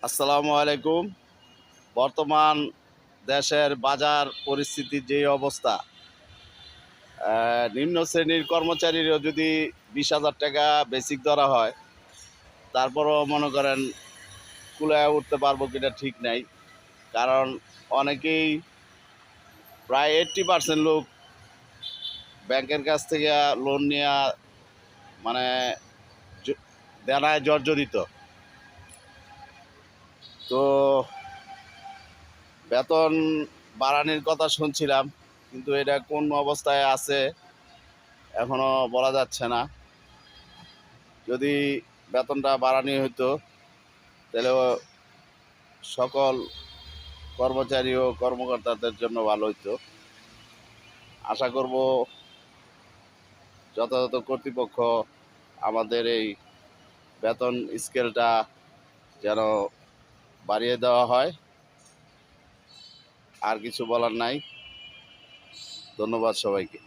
আসসালামু আলাইকুম। বর্তমান দেশের বাজার পরিস্থিতির যে অবস্থা, নিম্ন শ্রেণীর কর্মচারীরও যদি 20,000 টাকা বেসিক ধরা হয়, তারপরও মনে করেন কুলায় উঠতে পারবো কিনা ঠিক নাই। কারণ অনেকেই, প্রায় 80% লোক ব্যাংকের কাছ থেকে লোন নেওয়া মানে দেনায় জর্জরিত। তো বেতন বাড়ানোর কথা শুনছিলাম, কিন্তু এটা কোন অবস্থায় আছে এখনো বলা যাচ্ছে না। যদি বেতনটা বাড়ানো হতো, তাহলে সকল কর্মচারী ও কর্মকর্তাদের জন্য ভালো হতো। আশা করব যথাযথ কর্তৃপক্ষ আমাদের এই বেতন স্কেলটা যেন বাড়িয়ে দেওয়া হয়। আর কিছু বলার নাই। ধন্যবাদ সবাইকে।